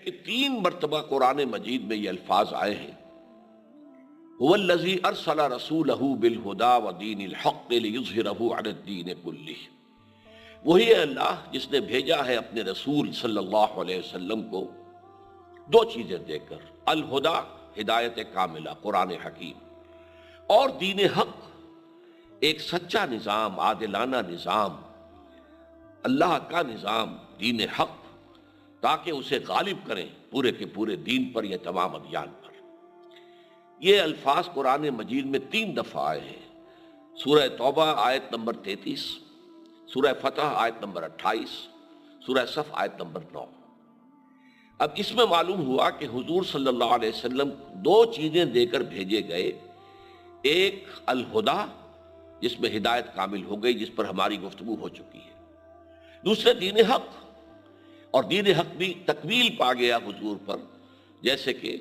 کہ 3 مرتبہ قرآن مجید میں یہ الفاظ آئے ہیں، هو الذی ارسل رسولہ بالہدی ودین الحق لیظہرہ علی الدین کلہ، وہی ہے اللہ جس نے بھیجا ہے اپنے رسول صلی اللہ علیہ وسلم کو 2 چیزیں دے کر، الہدی ہدایت کاملہ قرآن حکیم، اور دین حق ایک سچا نظام، عادلانہ نظام، اللہ کا نظام دین حق، تاکہ اسے غالب کریں پورے کے پورے دین پر یا تمام ادیان پر۔ یہ الفاظ قرآن مجید میں 3 دفعہ آئے ہیں، سورہ توبہ آیت نمبر 33، سورہ فتح آیت نمبر 28، سورہ صف آیت نمبر 9۔ اب اس میں معلوم ہوا کہ حضور صلی اللہ علیہ وسلم 2 چیزیں دے کر بھیجے گئے، ایک الہدی جس میں ہدایت کامل ہو گئی، جس پر ہماری گفتگو ہو چکی ہے، دوسرے دین حق، اور دین حق بھی تکمیل پا گیا حضور پر، جیسے کہ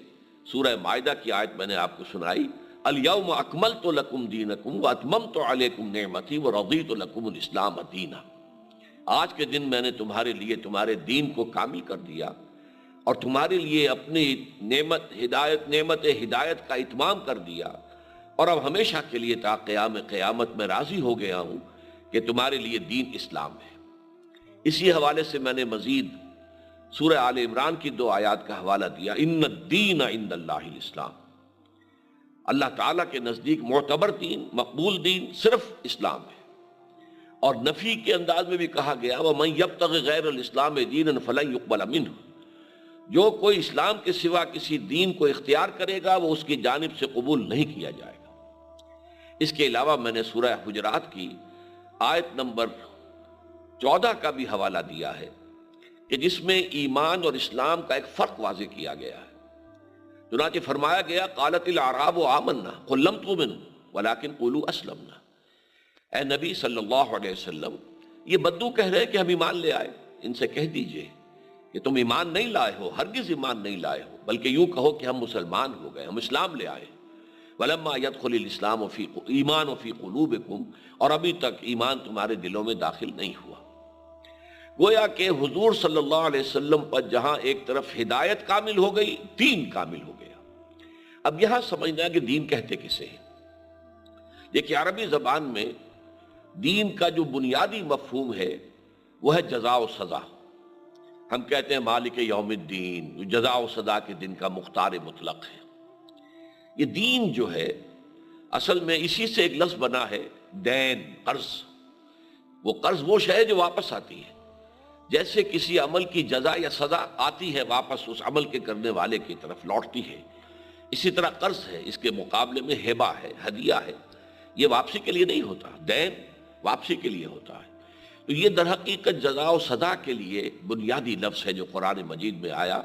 سورہ مائدہ کی آیت میں نے آپ کو سنائی، الیوم اکملت لکم دینکم واتممت علیکم نعمتی ورضیت لکم الاسلام دینا، آج کے دن میں نے تمہارے لیے تمہارے دین کو کامل کر دیا اور تمہارے لیے اپنی نعمت ہدایت کا اتمام کر دیا، اور اب ہمیشہ کے لیے تا قیام قیامت میں راضی ہو گیا ہوں کہ تمہارے لیے دین اسلام ہے۔ اسی حوالے سے میں نے مزید سورہ آل عمران کی 2 آیات کا حوالہ دیا، ان الدین عند اللہ الاسلام، اللہ تعالیٰ کے نزدیک معتبر دین، مقبول دین صرف اسلام ہے۔ اور نفی کے انداز میں بھی کہا گیا، وَمَن يَبْتَغِ غَيْرَ الْإِسْلَامِ دِينًا فَلَن يُقْبَلَ مِنْهُ، جو کوئی اسلام کے سوا کسی دین کو اختیار کرے گا وہ اس کی جانب سے قبول نہیں کیا جائے گا۔ اس کے علاوہ میں نے سورہ حجرات کی آیت نمبر 14 کا بھی حوالہ دیا ہے کہ جس میں ایمان اور اسلام کا ایک فرق واضح کیا گیا ہے۔ چنانچہ فرمایا گیا، قالت الاعراب آمنا قل لم تؤمنوا ولکن قولوا اسلمنا، اے نبی صلی اللہ علیہ وسلم، یہ بدو کہہ رہے کہ ہم ایمان لے آئے، ان سے کہہ دیجئے کہ تم ایمان نہیں لائے ہو، ہرگز ایمان نہیں لائے ہو، بلکہ یوں کہو کہ ہم مسلمان ہو گئے، ہم اسلام لے آئے۔ وَلَمَّا يَدْخُلِ الْإِسْلَامُ فِي ایمان فِي قُلُوبِكُمْ، اور ابھی تک ایمان تمہارے دلوں میں داخل نہیں ہوا۔ گویا کہ حضور صلی اللہ علیہ وسلم پر جہاں ایک طرف ہدایت کامل ہو گئی، دین کامل ہو گیا۔ اب یہاں سمجھنا کہ دین کہتے کسے ہیں۔ دیکھیں عربی زبان میں دین کا جو بنیادی مفہوم ہے وہ ہے جزا و سزا۔ ہم کہتے ہیں مالک یوم الدین، جو جزا و سزا کے دن کا مختار مطلق ہے۔ یہ دین جو ہے اصل میں اسی سے ایک لفظ بنا ہے، دین، قرض۔ وہ قرض وہ شے ہے جو واپس آتی ہے، جیسے کسی عمل کی جزا یا سزا آتی ہے واپس اس عمل کے کرنے والے کی طرف لوٹتی ہے، اسی طرح قرض ہے، اس کے مقابلے میں ہبہ ہے، ہدیہ ہے، یہ واپسی کے لیے نہیں ہوتا، دین واپسی کے لیے ہوتا ہے۔ تو یہ در حقیقت جزا و سزا کے لیے بنیادی لفظ ہے جو قرآن مجید میں آیا۔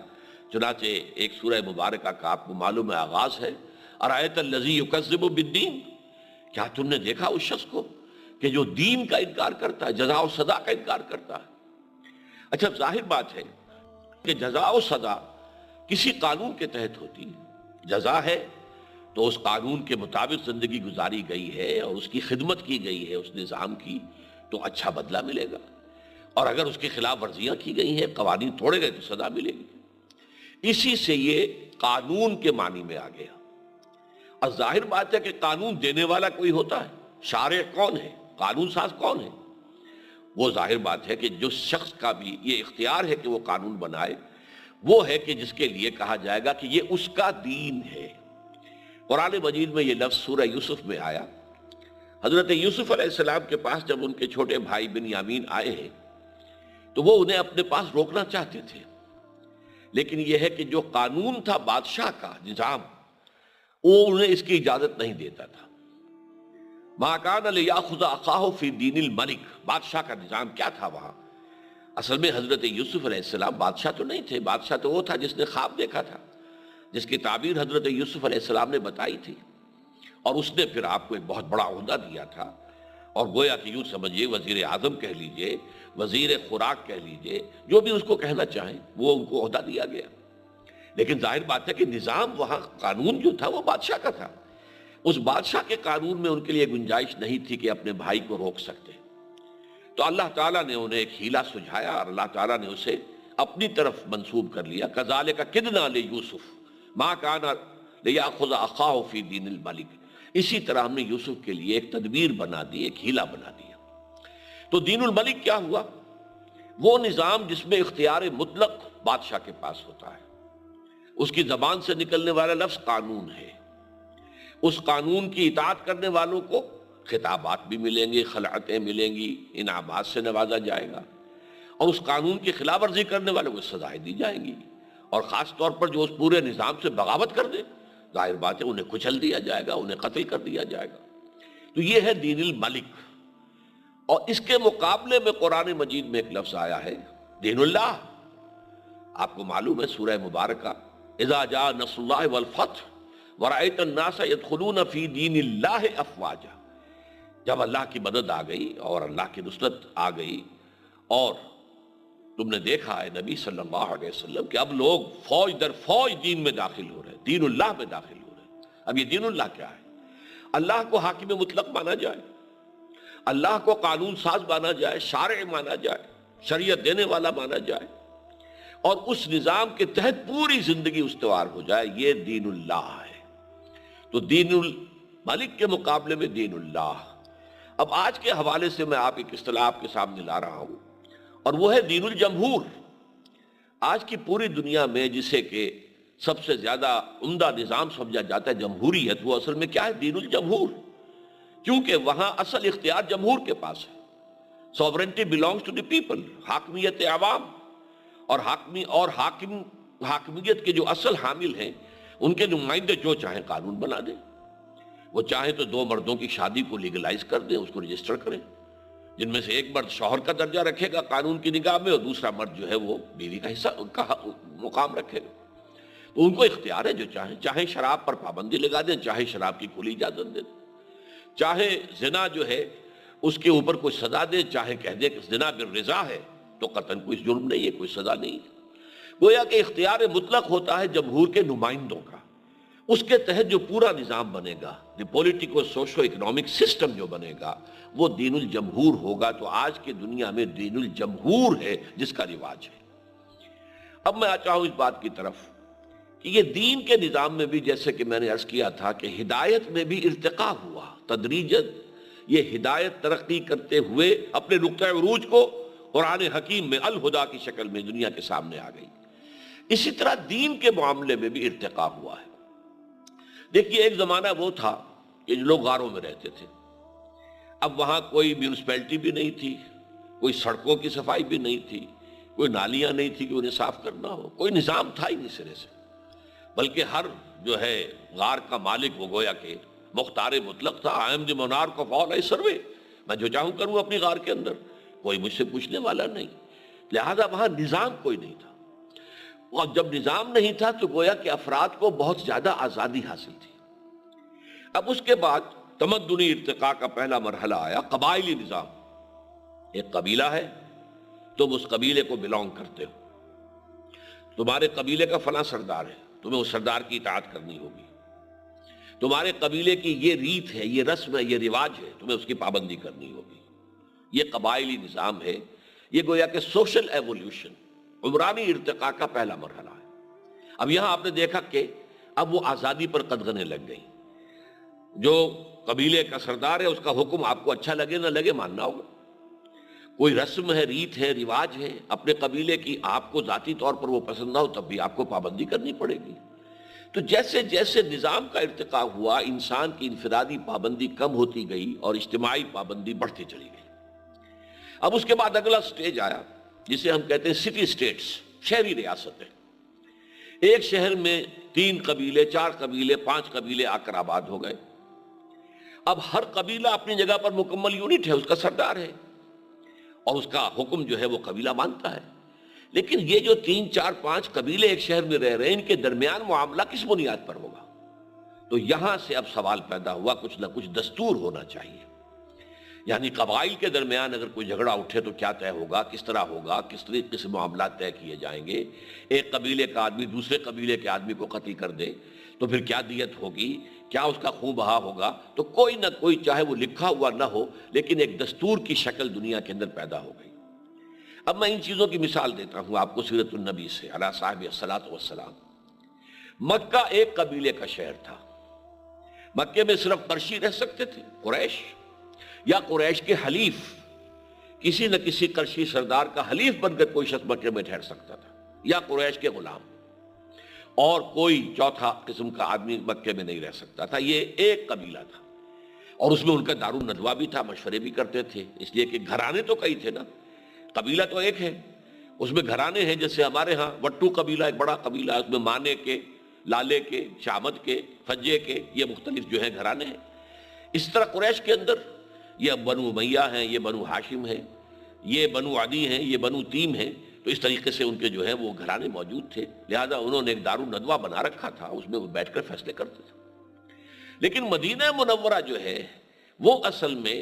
چنانچہ ایک سورہ مبارکہ کا آپ کو معلوم ہے آغاز ہے، ارأیت الذی یکذب بالدین، کیا تم نے دیکھا اس شخص کو کہ جو دین کا انکار کرتا ہے، جزا و سزا کا انکار کرتا ہے۔ اچھا ظاہر بات ہے کہ جزا و سزا کسی قانون کے تحت ہوتی ہے، جزا ہے تو اس قانون کے مطابق زندگی گزاری گئی ہے اور اس کی خدمت کی گئی ہے اس نظام کی، تو اچھا بدلہ ملے گا، اور اگر اس کی خلاف ورزیاں کی گئی ہیں، قوانین توڑے گئے تو سزا ملے گی۔ اسی سے یہ قانون کے معنی میں آ گیا۔ اور ظاہر بات ہے کہ قانون دینے والا کوئی ہوتا ہے، شارع کون ہے، قانون ساز کون ہے؟ وہ ظاہر بات ہے کہ جو شخص کا بھی یہ اختیار ہے کہ وہ قانون بنائے، وہ ہے کہ جس کے لیے کہا جائے گا کہ یہ اس کا دین ہے۔ قرآن مجید میں یہ لفظ سورہ یوسف میں آیا۔ حضرت یوسف علیہ السلام کے پاس جب ان کے چھوٹے بھائی بنیامین آئے ہیں تو وہ انہیں اپنے پاس روکنا چاہتے تھے، لیکن یہ ہے کہ جو قانون تھا بادشاہ کا نظام، وہ انہیں اس کی اجازت نہیں دیتا تھا۔ مَا كَانَ لِيَأْخُذَ أَخَاهُ فِي دِينِ الْمَلِكِ، بادشاہ کا نظام کیا تھا وہاں؟ اصل میں حضرت یوسف علیہ السلام بادشاہ تو نہیں تھے، بادشاہ تو وہ تھا جس نے خواب دیکھا تھا، جس کی تعبیر حضرت یوسف علیہ السلام نے بتائی تھی، اور اس نے پھر آپ کو ایک بہت بڑا عہدہ دیا تھا، اور گویا کہ یوں سمجھیے وزیر اعظم کہہ لیجئے، وزیر خوراک کہہ لیجئے، جو بھی اس کو کہنا چاہیں، وہ ان کو عہدہ دیا گیا۔ لیکن ظاہر بات ہے کہ نظام وہاں، قانون جو تھا وہ بادشاہ کا تھا، اس بادشاہ کے قانون میں ان کے لیے گنجائش نہیں تھی کہ اپنے بھائی کو روک سکتے۔ تو اللہ تعالیٰ نے انہیں ایک ہیلا سجھایا اور اللہ تعالیٰ نے اسے اپنی طرف منسوب کر لیا، کذالک کدنا لیوسف ما کان لیأخذ اخاہ فی دین الملک، اسی طرح ہم نے یوسف کے لیے ایک تدبیر بنا دی، ایک ہیلا بنا دیا۔ تو دین الملک کیا ہوا؟ وہ نظام جس میں اختیار مطلق بادشاہ کے پاس ہوتا ہے، اس کی زبان سے نکلنے والا لفظ قانون ہے، اس قانون کی اطاعت کرنے والوں کو خطابات بھی ملیں گے، خلعتیں ملیں گی، انعامات سے نوازا جائے گا، اور اس قانون کی خلاف ورزی کرنے والوں کو سزائیں دی جائیں گی، اور خاص طور پر جو اس پورے نظام سے بغاوت کر دے، ظاہر بات ہے انہیں کچل دیا جائے گا، انہیں قتل کر دیا جائے گا۔ تو یہ ہے دین الملک۔ اور اس کے مقابلے میں قرآن مجید میں ایک لفظ آیا ہے دین اللہ۔ آپ کو معلوم ہے سورہ مبارکہ اذا جاء نصر اللہ والفتح ورأیت الناس يدخلون فی دین اللہ افواجا، جب اللہ کی مدد آ گئی اور اللہ کی نصرت آ گئی، اور تم نے دیکھا ہے نبی صلی اللہ علیہ وسلم کہ اب لوگ فوج در فوج دین میں داخل ہو رہے ہیں، دین اللہ میں داخل ہو رہے ہیں۔ اب یہ دین اللہ کیا ہے؟ اللہ کو حاکم مطلق مانا جائے، اللہ کو قانون ساز مانا جائے، شارع مانا جائے، شریعت دینے والا مانا جائے، اور اس نظام کے تحت پوری زندگی استوار ہو جائے، یہ دین اللہ ہے۔ تو دین الملک کے مقابلے میں دین اللہ۔ اب آج کے حوالے سے میں ایک اصطلاح آپ کے سامنے لا رہا ہوں، اور وہ ہے دین الجمہور۔ آج کی پوری دنیا میں جسے کہ سب سے زیادہ عمدہ نظام سمجھا جاتا ہے جمہوریت، وہ اصل میں کیا ہے؟ دین الجمہور، کیونکہ وہاں اصل اختیار جمہور کے پاس ہے۔ Sovereignty belongs to the people، حاکمیت عوام، اور حاکمیت کے جو اصل حامل ہیں ان کے نمائندے جو چاہیں قانون بنا دیں، وہ چاہیں تو دو مردوں کی شادی کو لیگلائز کر دیں، اس کو رجسٹر کریں، جن میں سے ایک مرد شوہر کا درجہ رکھے گا قانون کی نگاہ میں، اور دوسرا مرد جو ہے وہ بیوی کا حصہ، ان کا مقام رکھے گا۔ تو ان کو اختیار ہے، جو چاہیں شراب پر پابندی لگا دیں، چاہے شراب کی کھلی اجازت دیں، چاہے زنا جو ہے اس کے اوپر کوئی سزا دے، چاہے کہہ دے کہ زنا بالرضا ہے تو قطعاً کوئی جرم نہیں ہے، کوئی سزا نہیں ہے۔ گویا کہ اختیار مطلق ہوتا ہے جمہور کے نمائندوں کا، اس کے تحت جو پورا نظام بنے گا، جو پولیٹیکو سوشو اکنامک سسٹم جو بنے گا، وہ دین الجمہور ہوگا۔ تو آج کی دنیا میں دین الجمہور ہے جس کا رواج ہے۔ اب میں آتا ہوں اس بات کی طرف کہ یہ دین کے نظام میں بھی، جیسے کہ میں نے عرض کیا تھا کہ ہدایت میں بھی ارتقا ہوا تدریجاً، یہ ہدایت ترقی کرتے ہوئے اپنے نقطہ عروج کو قرآن حکیم میں الہدا کی شکل میں دنیا کے سامنے آ گئی۔ اسی طرح دین کے معاملے میں بھی ارتقا ہوا ہے۔ دیکھیے ایک زمانہ وہ تھا کہ لوگ غاروں میں رہتے تھے، اب وہاں کوئی میونسپلٹی بھی نہیں تھی، کوئی سڑکوں کی صفائی بھی نہیں تھی، کوئی نالیاں نہیں تھی کہ انہیں صاف کرنا ہو، کوئی نظام تھا ہی نہیں سرے سے، بلکہ ہر جو ہے غار کا مالک وہ گویا کہ مختار مطلق تھا۔ I am the monarch of all I survey، میں جو چاہوں کروں اپنی غار کے اندر، کوئی مجھ سے پوچھنے والا نہیں، لہذا وہاں نظام کوئی نہیں تھا۔ اور جب نظام نہیں تھا تو گویا کہ افراد کو بہت زیادہ آزادی حاصل تھی۔ اب اس کے بعد تمدنی ارتقاء کا پہلا مرحلہ آیا، قبائلی نظام۔ ایک قبیلہ ہے، تم اس قبیلے کو بلونگ کرتے ہو، تمہارے قبیلے کا فلاں سردار ہے، تمہیں اس سردار کی اطاعت کرنی ہوگی، تمہارے قبیلے کی یہ ریت ہے، یہ رسم ہے، یہ رواج ہے، تمہیں اس کی پابندی کرنی ہوگی۔ یہ قبائلی نظام ہے، یہ گویا کہ سوشل ایولیوشن، عمرانی ارتقاء کا پہلا مرحلہ ہے۔ اب یہاں آپ نے دیکھا کہ اب وہ آزادی پر قدغنیں لگ گئیں، جو قبیلے کا سردار ہے اس کا حکم آپ کو اچھا لگے نہ لگے ماننا ہوگا، کوئی رسم ہے، ریت ہے، رواج ہے اپنے قبیلے کی، آپ کو ذاتی طور پر وہ پسند نہ ہو تب بھی آپ کو پابندی کرنی پڑے گی۔ تو جیسے جیسے نظام کا ارتقاء ہوا، انسان کی انفرادی پابندی کم ہوتی گئی اور اجتماعی پابندی بڑھتی چلی گئی۔ اب اس کے بعد اگلا سٹیج آیا جسے ہم کہتے ہیں سٹی سٹیٹس، شہری ریاستیں۔ ایک شہر میں 3 قبیلے، 4 قبیلے، 5 قبیلے آ کر آباد ہو گئے۔ اب ہر قبیلہ اپنی جگہ پر مکمل یونٹ ہے، اس کا سردار ہے اور اس کا حکم جو ہے وہ قبیلہ مانتا ہے۔ لیکن یہ جو 3، 4، 5 قبیلے ایک شہر میں رہ رہے ہیں، ان کے درمیان معاملہ کس بنیاد پر ہوگا؟ تو یہاں سے اب سوال پیدا ہوا، کچھ نہ کچھ دستور ہونا چاہیے۔ یعنی قبائل کے درمیان اگر کوئی جھگڑا اٹھے تو کیا طے ہوگا، کس طرح ہوگا، کس طریقے سے معاملات طے کیے جائیں گے۔ ایک قبیلے کا آدمی دوسرے قبیلے کے آدمی کو قتل کر دے تو پھر کیا دیت ہوگی، کیا اس کا خون بہا ہوگا؟ تو کوئی نہ کوئی، چاہے وہ لکھا ہوا نہ ہو، لیکن ایک دستور کی شکل دنیا کے اندر پیدا ہو گئی۔ اب میں ان چیزوں کی مثال دیتا ہوں آپ کو سیرت النبی سے علی صاحب الصلاۃ والسلام۔ مکہ ایک قبیلے کا شہر تھا، مکے میں صرف قرشی رہ سکتے تھے، قریش، یا قریش کے حلیف، کسی نہ کسی قرشی سردار کا حلیف بن کر کوئی شخص مکے میں ٹھہر سکتا تھا، یا قریش کے غلام، اور کوئی چوتھا قسم کا آدمی مکے میں نہیں رہ سکتا تھا۔ یہ ایک قبیلہ تھا، اور اس میں ان کا دار الندوہ بھی تھا، مشورے بھی کرتے تھے، اس لیے کہ گھرانے تو کئی تھے نا، قبیلہ تو ایک ہے، اس میں گھرانے ہیں، جیسے ہمارے ہاں وٹو قبیلہ ایک بڑا قبیلہ ہے، اس میں مانے کے، لالے کے، شامت کے، فجے کے، یہ مختلف جو ہیں گھرانے ہیں۔ اس طرح قریش کے اندر یہ بنو امیہ ہیں، یہ بنو ہاشم ہیں، یہ بنو عدی ہیں، یہ بنو تیم ہیں، تو اس طریقے سے ان کے جو ہے وہ گھرانے موجود تھے، لہذا انہوں نے ایک دار الندوہ بنا رکھا تھا، اس میں وہ بیٹھ کر فیصلے کرتے تھے۔ لیکن مدینہ منورہ جو ہے وہ اصل میں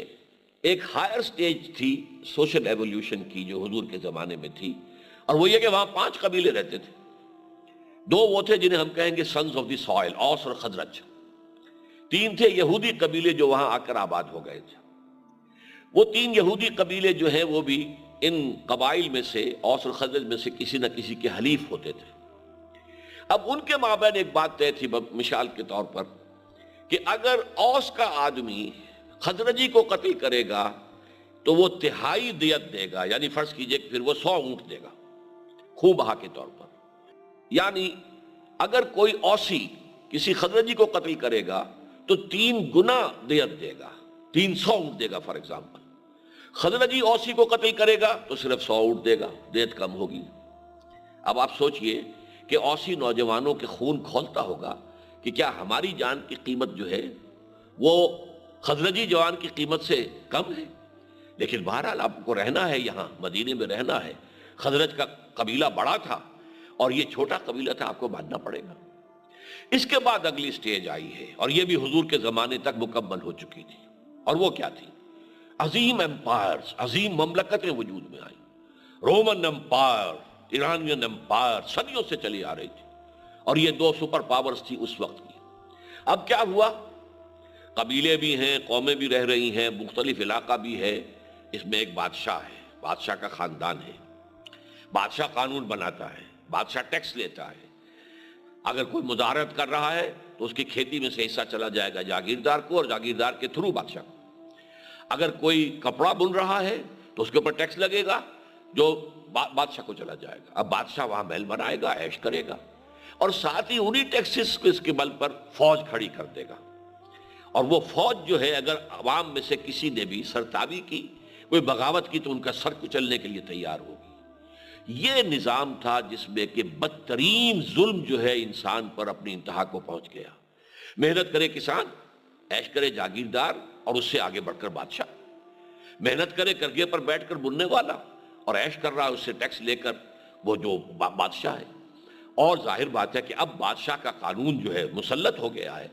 ایک ہائر سٹیج تھی سوشل ایولیوشن کی، جو حضور کے زمانے میں تھی، اور وہ یہ کہ وہاں 5 قبیلے رہتے تھے۔ 2 وہ تھے جنہیں ہم کہیں گے سنز آف دی سوائل، اوس اور خزرج۔ 3 تھے یہودی قبیلے جو وہاں آ کر آباد ہو گئے تھے۔ وہ 3 یہودی قبیلے جو ہیں وہ بھی ان قبائل میں سے، اوس اور خزرج میں سے کسی نہ کسی کے حلیف ہوتے تھے۔ اب ان کے مابین ایک بات طے تھی مثال کے طور پر کہ اگر اوس کا آدمی خزرجی کو قتل کرے گا تو وہ 1/3 دیت دے گا، یعنی فرض کیجئے کہ پھر وہ 100 اونٹ دے گا خون بہا کے طور پر، یعنی اگر کوئی اوسی کسی خزرجی کو قتل کرے گا تو 3 گنا دیت دے گا، 300 اونٹ دے گا فار ایگزامپل۔ خزرجی اوسی کو قتل کرے گا تو صرف 100 اونٹ دے گا، دیت کم ہوگی۔ اب آپ سوچئے کہ اوسی نوجوانوں کے خون کھولتا ہوگا کہ کیا ہماری جان کی قیمت جو ہے وہ خزرجی جوان کی قیمت سے کم ہے؟ لیکن بہرحال آپ کو رہنا ہے، یہاں مدینے میں رہنا ہے، خزرج کا قبیلہ بڑا تھا اور یہ چھوٹا قبیلہ تھا، آپ کو ماننا پڑے گا۔ اس کے بعد اگلی سٹیج آئی ہے، اور یہ بھی حضور کے زمانے تک مکمل ہو چکی تھی، اور وہ کیا تھی؟ عظیم امپائرز، عظیم مملکتیں وجود میں آئیں۔ رومن امپائر، ایرانین امپائر صدیوں سے چلی آ رہی تھی، اور یہ 2 سپر پاورز تھی اس وقت کی۔ اب کیا ہوا؟ قبیلے بھی ہیں، قومیں بھی رہ رہی ہیں، مختلف علاقہ بھی ہے، اس میں ایک بادشاہ ہے، بادشاہ کا خاندان ہے، بادشاہ قانون بناتا ہے، بادشاہ ٹیکس لیتا ہے۔ اگر کوئی مزارعت کر رہا ہے تو اس کی کھیتی میں سے حصہ چلا جائے گا جاگیردار کو، اور جاگیردار کے تھرو بادشاہ کو۔ اگر کوئی کپڑا بن رہا ہے تو اس کے اوپر ٹیکس لگے گا جو بادشاہ کو چلا جائے گا۔ اب بادشاہ وہاں محل بنائے گا، عیش کرے گا، اور ساتھ ہی انہی ٹیکسز کو اس کے بل پر فوج کھڑی کر دے گا، اور وہ فوج جو ہے اگر عوام میں سے کسی نے بھی سرتابی کی، کوئی بغاوت کی، تو ان کا سر کچلنے کے لیے تیار ہوگی۔ یہ نظام تھا جس میں کہ بدترین ظلم جو ہے انسان پر اپنی انتہا کو پہنچ گیا۔ محنت کرے کسان، عیش کرے جاگیردار، اور اس سے آگے بڑھ کر بادشاہ۔ محنت کرے کرگے پر بیٹھ کر بننے والا، اور عیش کر رہا ہے اس سے ٹیکس لے کر وہ جو بادشاہ ہے۔ اور ظاہر بات ہے کہ اب بادشاہ کا قانون جو ہے مسلط ہو گیا ہے،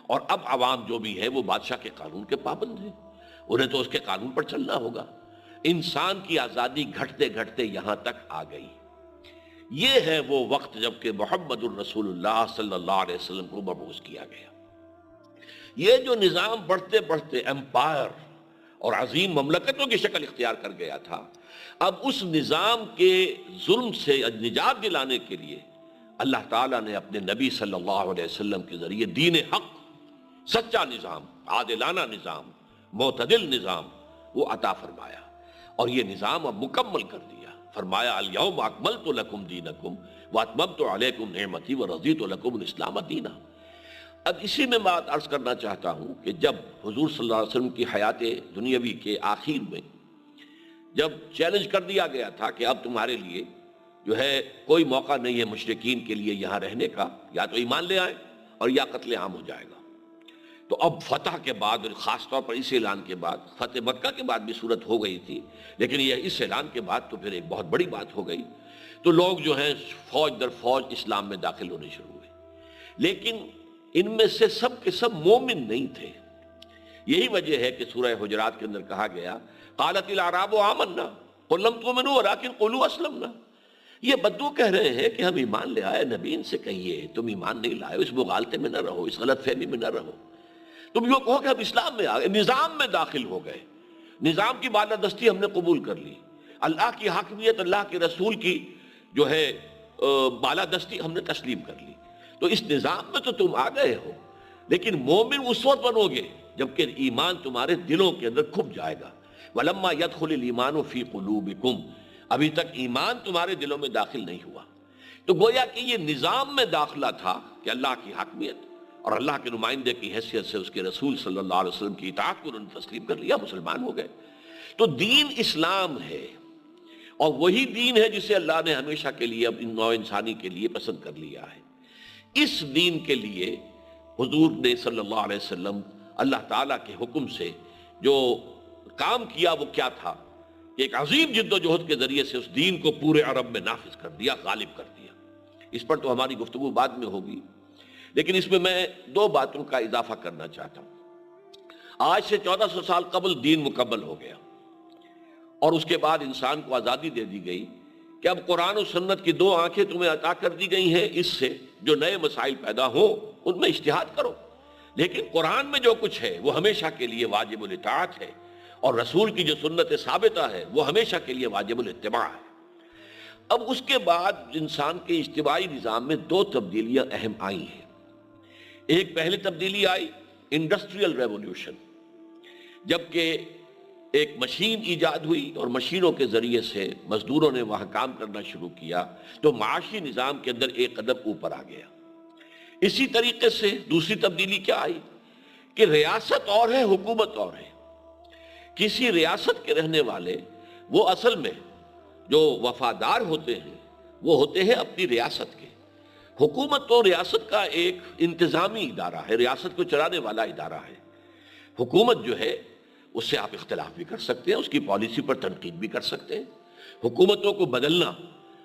اور اب عوام جو بھی ہے وہ بادشاہ کے قانون کے پابند ہیں، انہیں تو اس کے قانون پر چلنا ہوگا۔ انسان کی آزادی گھٹتے گھٹتے یہاں تک آ گئی۔ یہ ہے وہ وقت جب کہ محمد الرسول اللہ صلی اللہ علیہ وسلم کو مبعوث کیا گیا۔ یہ جو نظام بڑھتے بڑھتے امپائر اور عظیم مملکتوں کی شکل اختیار کر گیا تھا، اب اس نظام کے ظلم سے نجات دلانے کے لیے اللہ تعالیٰ نے اپنے نبی صلی اللہ علیہ وسلم کے ذریعے دین حق، سچا نظام، عادلانہ نظام، معتدل نظام وہ عطا فرمایا، اور یہ نظام اب مکمل کر دیا۔ فرمایا الیوم اکملت لکم دینکم واتممت علیکم نعمتی ورضیت لکم الاسلام دینا۔ اب اسی میں بات عرض کرنا چاہتا ہوں کہ جب حضور صلی اللہ علیہ وسلم کی حیات دنیاوی کے آخر میں جب چیلنج کر دیا گیا تھا کہ اب تمہارے لیے جو ہے کوئی موقع نہیں ہے مشرکین کے لیے یہاں رہنے کا، یا تو ایمان لے آئیں اور یا قتل عام ہو جائے گا، تو اب فتح کے بعد، اور خاص طور پر اس اعلان کے بعد، فتح مکہ کے بعد بھی صورت ہو گئی تھی، لیکن یہ اس اعلان کے بعد تو پھر ایک بہت بڑی بات ہو گئی، تو لوگ جو ہیں فوج در فوج اسلام میں داخل ہونے شروع ہوئے۔ لیکن ان میں سے سب کے سب مومن نہیں تھے۔ یہی وجہ ہے کہ سورہ حجرات کے اندر کہا گیا قالت الاعراب آمنا قل لم تؤمنوا ولکن قولوا اسلمنا۔ یہ بدو کہہ رہے ہیں کہ ہم ایمان لے آئے، نبی ان سے کہیے تم ایمان نہیں لائے، اس مغالطے میں نہ رہو، اس غلط فہمی میں نہ رہو، تم یوں کہو کہ ہم اسلام میں آ گئے، نظام میں داخل ہو گئے، نظام کی بالادستی ہم نے قبول کر لی، اللہ کی حاکمیت، اللہ کے رسول کی جو ہے بالادستی ہم نے تسلیم کر لی. تو اس نظام میں تو تم آ گئے ہو، لیکن مومن اس وقت بنو گے جبکہ ایمان تمہارے دلوں کے اندر کھپ جائے گا. وَلَمَّا يَدْخُلِ الْإِيمَانُ فِي قُلُوبِكُمْ، ابھی تک ایمان تمہارے دلوں میں داخل نہیں ہوا. تو گویا کہ یہ نظام میں داخلہ تھا کہ اللہ کی حاکمیت اور اللہ کے نمائندے کی حیثیت سے اس کے رسول صلی اللہ علیہ وسلم کی اطاعت کو انہوں نے تسلیم کر لیا، مسلمان ہو گئے. تو دین اسلام ہے، اور وہی دین ہے جسے اللہ نے ہمیشہ کے لیے اب نوع انسانی کے لیے پسند کر لیا ہے. اس دین کے لیے حضور نے صلی اللہ علیہ وسلم اللہ تعالیٰ کے حکم سے جو کام کیا وہ کیا تھا کہ ایک عظیم جد و جہد کے ذریعے سے اس دین کو پورے عرب میں نافذ کر دیا، غالب کر دیا. اس پر تو ہماری گفتگو بعد میں ہوگی، لیکن اس میں میں دو باتوں کا اضافہ کرنا چاہتا ہوں. آج سے 1400 سال قبل دین مکمل ہو گیا، اور اس کے بعد انسان کو آزادی دے دی گئی کہ اب قرآن و سنت کی دو آنکھیں تمہیں عطا کر دی گئی ہیں، اس سے جو نئے مسائل پیدا ہوں ان میں اجتہاد کرو. لیکن قرآن میں جو کچھ ہے وہ ہمیشہ کے لیے واجب الاطاعت ہے، اور رسول کی جو سنت ثابتہ ہے وہ ہمیشہ کے لیے واجب الاتباع ہے. اب اس کے بعد انسان کے اجتماعی نظام میں دو تبدیلیاں اہم آئی ہیں. ایک پہلی تبدیلی آئی انڈسٹریل ریولوشن، جبکہ ایک مشین ایجاد ہوئی اور مشینوں کے ذریعے سے مزدوروں نے وہاں کام کرنا شروع کیا تو معاشی نظام کے اندر ایک قدم اوپر آ گیا. اسی طریقے سے دوسری تبدیلی کیا آئی کہ ریاست اور ہے، حکومت اور ہے. کسی ریاست کے رہنے والے وہ اصل میں جو وفادار ہوتے ہیں وہ ہوتے ہیں اپنی ریاست کے. حکومت تو ریاست کا ایک انتظامی ادارہ ہے، ریاست کو چلانے والا ادارہ ہے. حکومت جو ہے اس سے آپ اختلاف بھی کر سکتے ہیں، اس کی پالیسی پر تنقید بھی کر سکتے ہیں. حکومتوں کو بدلنا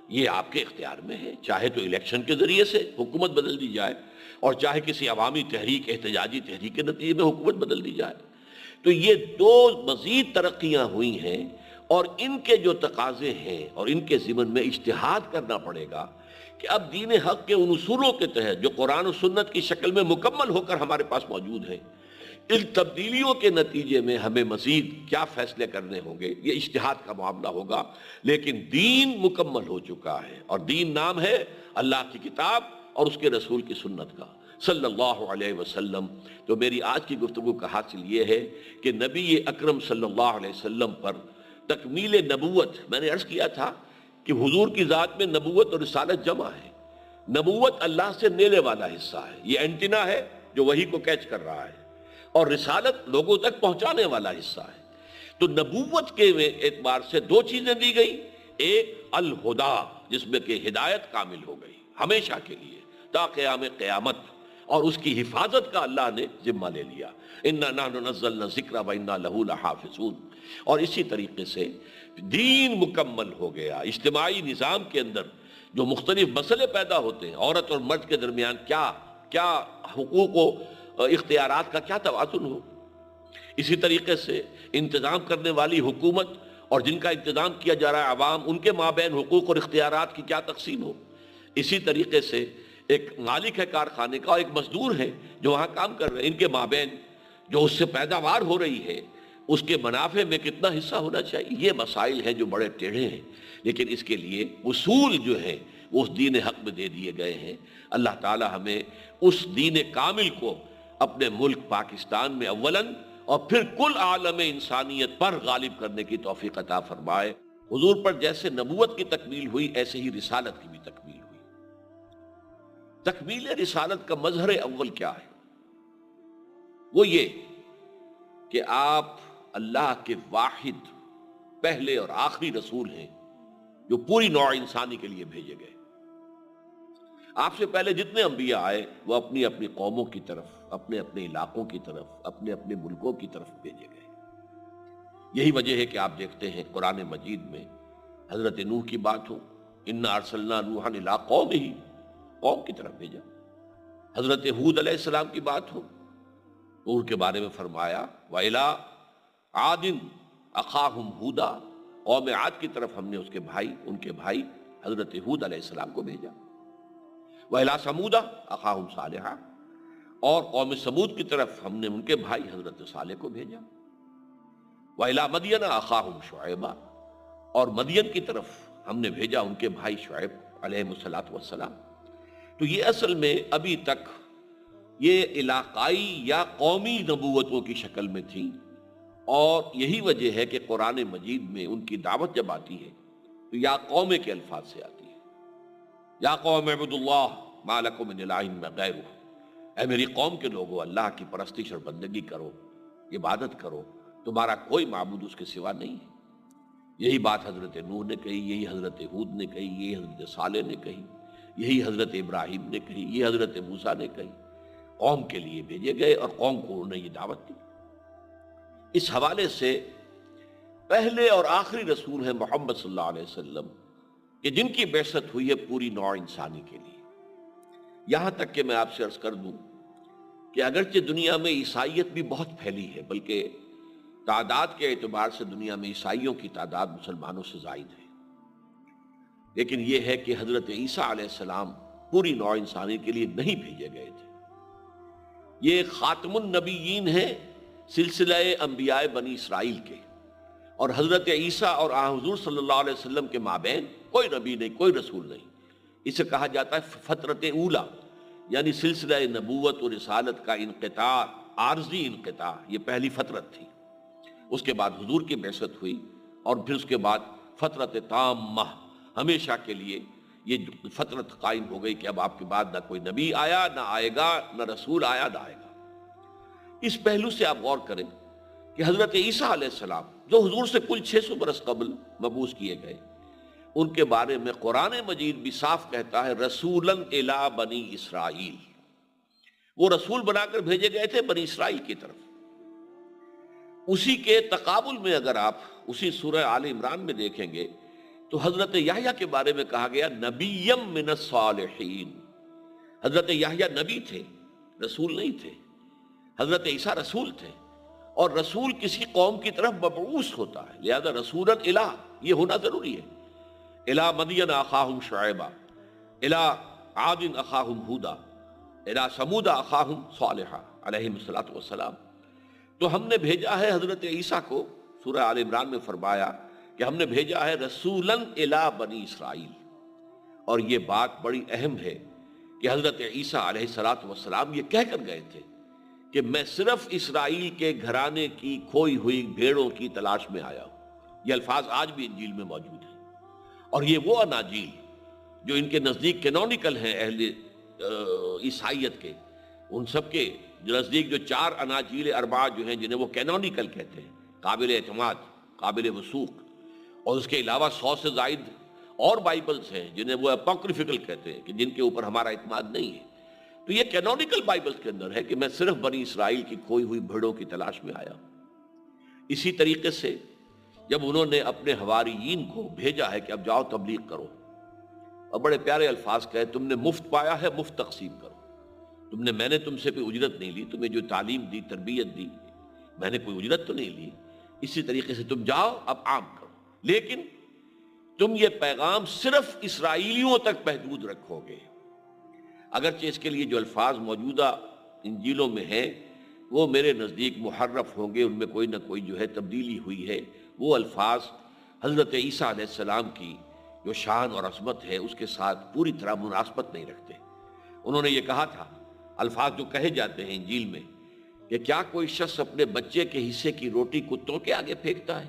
یہ آپ کے اختیار میں ہے، چاہے تو الیکشن کے ذریعے سے حکومت بدل دی جائے، اور چاہے کسی عوامی تحریک، احتجاجی تحریک کے نتیجے میں حکومت بدل دی جائے. تو یہ دو مزید ترقیاں ہوئی ہیں، اور ان کے جو تقاضے ہیں اور ان کے ضمن میں اجتہاد کرنا پڑے گا کہ اب دین حق کے ان اصولوں کے تحت جو قرآن و سنت کی شکل میں مکمل ہو کر ہمارے پاس موجود ہیں، ان تبدیلیوں کے نتیجے میں ہمیں مزید کیا فیصلے کرنے ہوں گے، یہ اجتہاد کا معاملہ ہوگا. لیکن دین مکمل ہو چکا ہے، اور دین نام ہے اللہ کی کتاب اور اس کے رسول کی سنت کا صلی اللہ علیہ وسلم. تو میری آج کی گفتگو کا حاصل یہ ہے کہ نبی اکرم صلی اللہ علیہ وسلم پر تکمیل نبوت، میں نے عرض کیا تھا کہ حضور کی ذات میں نبوت اور رسالت جمع ہے. نبوت اللہ سے لینے والا حصہ ہے، یہ اینٹینا ہے جو وحی کو کیچ کر رہا ہے، اور رسالت لوگوں تک پہنچانے والا حصہ ہے. تو نبوت کے اعتبار سے دو چیزیں دی گئی، ایک الہدا جس میں کہ ہدایت کامل ہو گئی ہمیشہ کے لیے تا قیام قیامت، اور اس کی حفاظت کا اللہ نے ذمہ لے لیا، اِنَّا نَحْنُ نَزَّلْنَا الذِّکْرَ وَإِنَّا لَهُ لَحَافِظُونَ. اور اسی طریقے سے دین مکمل ہو گیا. اجتماعی نظام کے اندر جو مختلف مسئلے پیدا ہوتے ہیں، عورت اور مرد کے درمیان کیا حقوق و اختیارات کا کیا توازن ہو، اسی طریقے سے انتظام کرنے والی حکومت اور جن کا انتظام کیا جا رہا ہے عوام، ان کے مابین حقوق اور اختیارات کی کیا تقسیم ہو. اسی طریقے سے ایک مالک ہے کارخانے کا اور ایک مزدور ہے جو وہاں کام کر رہے ہیں، ان کے مابین جو اس سے پیداوار ہو رہی ہے اس کے منافع میں کتنا حصہ ہونا چاہیے. یہ مسائل ہیں جو بڑے ٹیڑھے ہیں، لیکن اس کے لیے اصول جو ہیں وہ اس دین حق میں دے دیے گئے ہیں. اللہ تعالی ہمیں اس دین کامل کو اپنے ملک پاکستان میں اولاً اور پھر کل عالم انسانیت پر غالب کرنے کی توفیق عطا فرمائے. حضور پر جیسے نبوت کی تکمیل ہوئی ایسے ہی رسالت کی بھی تکمیل ہوئی. تکمیل رسالت کا مظہر اول کیا ہے؟ وہ یہ کہ آپ اللہ کے واحد پہلے اور آخری رسول ہیں جو پوری نوع انسانی کے لیے بھیجے گئے. آپ سے پہلے جتنے انبیاء آئے وہ اپنی اپنی قوموں کی طرف، اپنے اپنے علاقوں کی طرف، اپنے اپنے ملکوں کی طرف بھیجے گئے. یہی وجہ ہے کہ آپ دیکھتے ہیں قرآن مجید میں حضرت نوح کی بات ہو، اِنَّا أَرْسَلْنَا نُوحًا إِلَىٰ قَوْمِهِ، قوم کی طرف بھیجا. حضرت ہود علیہ السلام کی بات ہو تو ان کے بارے میں فرمایا وَإِلَىٰ عَادٍ أَخَاهُمْ هُودًا، قوم عاد کی طرف ہم نے ان کے بھائی حضرت ہود علیہ السلام کو بھیجا. وَإِلَىٰ ثَمُودَ أَخَاهُمْ صَالِحًا، اور قوم سمود کی طرف ہم نے ان کے بھائی حضرت صالح کو بھیجا. وَإِلَىٰ مَدْيَنَ أَخَاهُمْ شُعَيْبًا، اور مدین کی طرف ہم نے بھیجا ان کے بھائی شعیب علیہ الصلاۃ والسلام۔ تو یہ اصل میں ابھی تک یہ علاقائی یا قومی نبوتوں کی شکل میں تھی، اور یہی وجہ ہے کہ قرآن مجید میں ان کی دعوت جب آتی ہے تو یا قوم کے الفاظ سے آتی ہے، یا قوم اعبدوا اللہ ما لکم من الہ غیرہ، اے میری قوم کے لوگوں، اللہ کی پرستش اور بندگی کرو، عبادت کرو، تمہارا کوئی معبود اس کے سوا نہیں ہے۔ یہی بات حضرت نوح نے کہی، یہی حضرت ہود نے کہی، یہی حضرت صالح نے کہی، یہی حضرت ابراہیم نے کہی، یہ حضرت موسیٰ نے کہی۔ قوم کے لیے بھیجے گئے اور قوم کو انہوں نے یہ دعوت دی۔ اس حوالے سے پہلے اور آخری رسول ہیں محمد صلی اللہ علیہ وسلم، کہ جن کی بعثت ہوئی ہے پوری نوع انسانی کے لیے۔ یہاں تک کہ میں آپ سے عرض کر دوں کہ اگرچہ دنیا میں عیسائیت بھی بہت پھیلی ہے، بلکہ تعداد کے اعتبار سے دنیا میں عیسائیوں کی تعداد مسلمانوں سے زائد ہے، لیکن یہ ہے کہ حضرت عیسیٰ علیہ السلام پوری نوع انسانی کے لیے نہیں بھیجے گئے تھے۔ یہ خاتم النبیین ہیں، سلسلہ انبیاء بنی اسرائیل کے، اور حضرت عیسیٰ اور حضور صلی اللہ علیہ وسلم کے مابین کوئی نبی نہیں، کوئی رسول نہیں۔ اسے کہا جاتا ہے فترت اولا، یعنی سلسلہ نبوت اور رسالت کا انقطاع، عارضی انقطاع، یہ پہلی فترت تھی۔ اس کے بعد حضور کی بعثت ہوئی، اور پھر اس کے بعد فترت تامہ، ہمیشہ کے لیے یہ فترت قائم ہو گئی کہ اب آپ کے بعد نہ کوئی نبی آیا، نہ آئے گا، نہ رسول آیا، نہ آئے گا۔ اس پہلو سے آپ غور کریں کہ حضرت عیسیٰ علیہ السلام جو حضور سے کل 600 برس قبل مبعوث کیے گئے، ان کے بارے میں قرآن مجید بھی صاف کہتا ہے رسولاً الی بنی اسرائیل، وہ رسول بنا کر بھیجے گئے تھے بنی اسرائیل کی طرف۔ اسی کے تقابل میں اگر آپ اسی سورہ آل عمران میں دیکھیں گے تو حضرت یحییٰ کے بارے میں کہا گیا نبیم من الصالحین، حضرت یحییٰ نبی تھے، رسول نہیں تھے۔ حضرت عیسیٰ رسول تھے، اور رسول کسی قوم کی طرف مبعوث ہوتا ہے، لہذا رسولاً الی یہ ہونا ضروری ہے۔ الی مدین اخاہم شعیبا، الی عاد اخاہم ہودا، الی ثمود اخاہم صالحا علیہم الصلاۃ والسلام۔ تو ہم نے بھیجا ہے حضرت عیسیٰ کو، سورہ آل عمران میں فرمایا کہ ہم نے بھیجا ہے رسولاً الی بنی اسرائیل، اور یہ بات بڑی اہم ہے کہ حضرت عیسیٰ علیہ الصلاۃ والسلام یہ کہہ کر گئے تھے کہ میں صرف اسرائیل کے گھرانے کی کھوئی ہوئی بھیڑوں کی تلاش میں آیا ہوں۔ یہ الفاظ آج بھی انجیل میں موجود ہیں، اور یہ وہ اناجیل جو ان کے نزدیک کینونیکل ہیں اہل عیسائیت کے، ان سب کے نزدیک جو 4 اناجیل اربعہ جو ہیں جنہیں وہ کینونیکل کہتے ہیں، قابل اعتماد، قابل وثوق، اور اس کے علاوہ 100 سے زائد اور بائبلز ہیں جنہیں وہ اپوکریفیکل کہتے ہیں کہ جن کے اوپر ہمارا اعتماد نہیں ہے۔ تو یہ کینونیکل بائبلز کے اندر ہے کہ میں صرف بنی اسرائیل کی کھوئی ہوئی بھیڑوں کی تلاش میں آیا ہوں۔ اسی طریقے سے جب انہوں نے اپنے حواریین کو بھیجا ہے کہ اب جاؤ تبلیغ کرو، اور بڑے پیارے الفاظ کہے تم نے مفت پایا ہے، مفت تقسیم کرو۔ میں نے تم سے کوئی اجرت نہیں لی، تمہیں جو تعلیم دی، تربیت دی، میں نے کوئی اجرت تو نہیں لی، اسی طریقے سے تم جاؤ اب عام کرو، لیکن تم یہ پیغام صرف اسرائیلیوں تک محدود رکھو گے۔ اگرچہ اس کے لیے جو الفاظ موجودہ انجیلوں میں ہیں وہ میرے نزدیک محرف ہوں گے، ان میں کوئی نہ کوئی جو ہے تبدیلی ہوئی ہے، وہ الفاظ حضرت عیسیٰ علیہ السلام کی جو شان اور عظمت ہے اس کے ساتھ پوری طرح مناسبت نہیں رکھتے۔ انہوں نے یہ کہا تھا، الفاظ جو کہے جاتے ہیں انجیل میں، کہ کیا کوئی شخص اپنے بچے کے حصے کی روٹی کتوں کے آگے پھینکتا ہے؟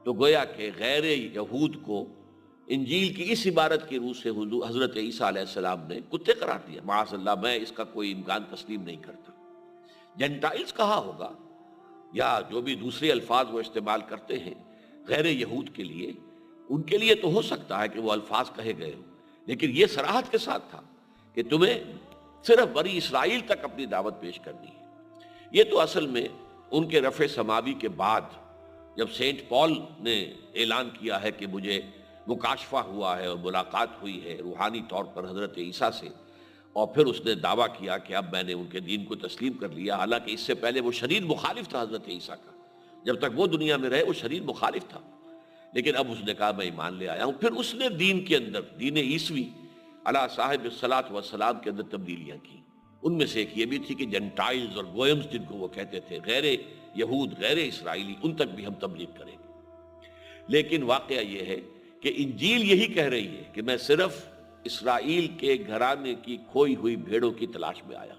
تو گویا کہ غیر یہود کو انجیل کی اس عبارت کی روح سے حضرت عیسیٰ علیہ السلام نے کتے قرار دیا۔ معاذ اللہ، میں اس کا کوئی امکان تسلیم نہیں کرتا۔ جینٹائلز کہا ہوگا، یا جو بھی دوسرے الفاظ وہ استعمال کرتے ہیں غیر یہود کے لیے، ان کے لیے تو ہو سکتا ہے کہ وہ الفاظ کہے گئے ہوں، لیکن یہ صراحت کے ساتھ تھا کہ تمہیں صرف بنی اسرائیل تک اپنی دعوت پیش کرنی ہے۔ یہ تو اصل میں ان کے رفع سماوی کے بعد جب سینٹ پال نے اعلان کیا ہے کہ مجھے مکاشفہ ہوا ہے اور ملاقات ہوئی ہے روحانی طور پر حضرت عیسیٰ سے، اور پھر اس نے دعویٰ کیا کہ اب میں نے ان کے دین کو تسلیم کر لیا، حالانکہ اس سے پہلے وہ شدید مخالف تھا حضرت عیسیٰ کا، جب تک وہ دنیا میں رہے وہ شدید مخالف تھا، لیکن اب اس نے کہا میں ایمان لے آیا ہوں۔ پھر اس نے دین کے اندر، دین عیسوی علیہ صاحب الصلاۃ والسلام کے اندر تبدیلیاں کی۔ ان میں سے ایک یہ بھی تھی کہ جنٹائلز اور گوئمز جن کو وہ کہتے تھے، غیر یہود، غیر اسرائیلی، ان تک بھی ہم تبلیغ کریں گے۔ لیکن واقعہ یہ ہے کہ انجیل یہی کہہ رہی ہے کہ میں صرف اسرائیل کے گھرانے کی کھوئی ہوئی بھیڑوں کی تلاش میں آیا.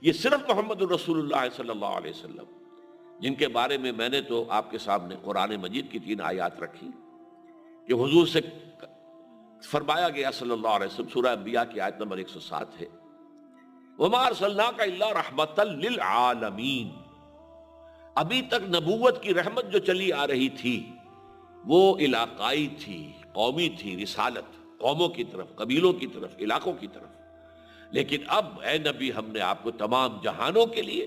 یہ صرف محمد الرسول اللہ صلی اللہ علیہ وسلم، جن کے بارے میں میں نے تو آپ کے سامنے قرآن مجید کی 3 آیات رکھی کہ حضور سے فرمایا گیا صلی اللہ علیہ وسلم، سورہ انبیاء کی آیت نمبر 107 ہے، وَمَا أَرْسَلْنَاكَ إِلَّا رَحْمَةً لِلْعَالَمِينَ. ابھی تک نبوت کی رحمت جو چلی آ رہی تھی وہ علاقائی تھی، قومی تھی، رسالت قوموں کی طرف، قبیلوں کی طرف، علاقوں کی طرف. لیکن اب اے نبی ہم نے آپ کو تمام جہانوں کے لیے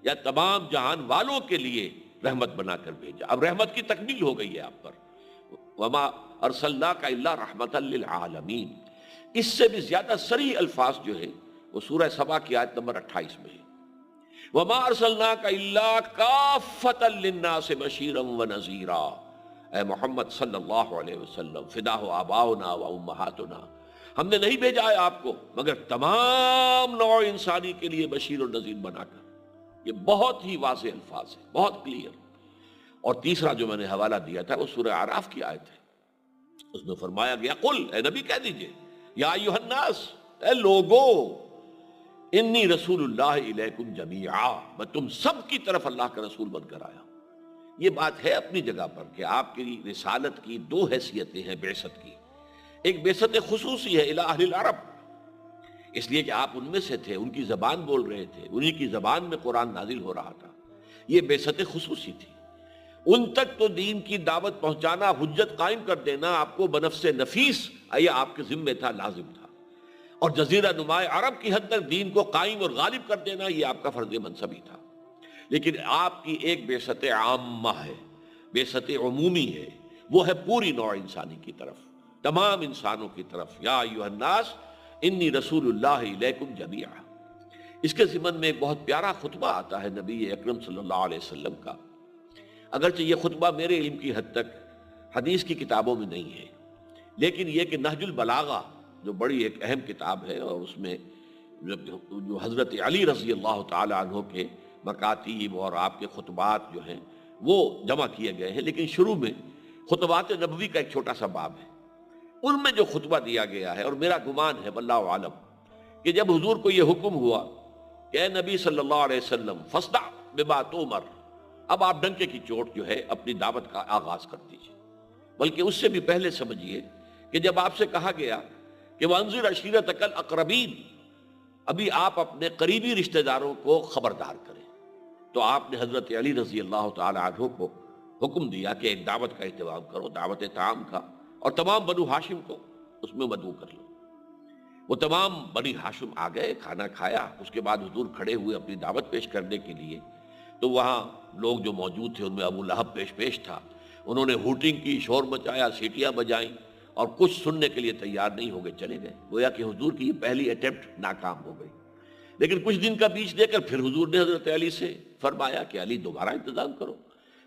یا تمام جہان والوں کے لیے رحمت بنا کر بھیجا. اب رحمت کی تکمیل ہو گئی ہے آپ پر. وما ارسلناک الا رحمت للعالمین. اس سے بھی زیادہ صریح الفاظ جو ہے وہ سورہ سبا کی آیت نمبر 28 میں ہے. وما ارسلناک الا کافۃ للناس بشیرا ونذیرا. اے محمد صلی اللہ علیہ وسلم، فداہ آباؤنا و امہاتنا، ہم نے نہیں بھیجا ہے آپ کو مگر تمام نوع انسانی کے لیے بشیر و نذیر بنا کر. یہ بہت ہی واضح الفاظ ہے، بہت کلیئر. اور تیسرا جو میں نے حوالہ دیا تھا وہ سورہ اعراف کی آیت ہے. اس میں فرمایا گیا قل، اے نبی کہہ دیجئے، یا ایھا الناس، اے لوگو، انی رسول اللہ الیکم جمیعا، میں تم سب کی طرف اللہ کا رسول بن کر آیا. یہ بات ہے اپنی جگہ پر کہ آپ کی رسالت کی 2 حیثیتیں ہیں بعثت کی. ایک بعثت خصوصی ہے الی اہل العرب، اس لیے کہ آپ ان میں سے تھے، ان کی زبان بول رہے تھے، انہی کی زبان میں قرآن نازل ہو رہا تھا. یہ بعثت خصوصی تھی. ان تک تو دین کی دعوت پہنچانا، حجت قائم کر دینا آپ کو بنفس نفیس یہ آپ کے ذمہ تھا، لازم تھا. اور جزیرہ نما عرب کی حد تک دین کو قائم اور غالب کر دینا یہ آپ کا فرض منصبی تھا. لیکن آپ کی ایک بعثت عامہ ہے، بعثت عمومی ہے، وہ ہے پوری نوع انسانی کی طرف، تمام انسانوں کی طرف. یا ایھا الناس انی رسول اللہ الیکم جمیعا. اس کے ضمن میں ایک بہت پیارا خطبہ آتا ہے نبی اکرم صلی اللہ علیہ وسلم کا. اگرچہ یہ خطبہ میرے علم کی حد تک حدیث کی کتابوں میں نہیں ہے، لیکن یہ کہ نہج البلاغہ جو بڑی ایک اہم کتاب ہے، اور اس میں جو حضرت علی رضی اللہ تعالی عنہ کے مکاتیب اور آپ کے خطبات جو ہیں وہ جمع کیے گئے ہیں. لیکن شروع میں خطبات نبوی کا ایک چھوٹا سا باب ہے. ان میں جو خطبہ دیا گیا ہے، اور میرا گمان ہے واللہ عالم کہ جب حضور کو یہ حکم ہوا کہ اے نبی صلی اللہ علیہ وسلم فاصدع بما تؤمر، اب آپ ڈنکے کی چوٹ جو ہے اپنی دعوت کا آغاز کر دیجیے. بلکہ اس سے بھی پہلے سمجھیے کہ جب آپ سے کہا گیا کہ وانذر عشیرتک الاقربین، ابھی آپ اپنے قریبی رشتہ داروں کو خبردار کریں، تو آپ نے حضرت علی رضی اللہ تعالی عنہ کو حکم دیا کہ ایک دعوت کا اہتمام کرو، دعوت طعام کا، اور تمام بنو ہاشم کو اس میں مدعو کر لو. وہ تمام بنی ہاشم آ گئے، کھانا کھایا. اس کے بعد حضور کھڑے ہوئے اپنی دعوت پیش کرنے کے لیے. تو وہاں لوگ جو موجود تھے ان میں ابو لہب پیش تھا. انہوں نے ہوٹنگ کی، شور مچایا، سیٹیاں بجائیں، اور کچھ سننے کے لیے تیار نہیں ہو گئے، چلے گئے. گویا کہ حضور کی یہ پہلی اٹیمپٹ ناکام ہو گئی. لیکن کچھ دن کا بیچ دے کر پھر حضور نے حضرت علی سے فرمایا کہ علی دوبارہ انتظام کرو.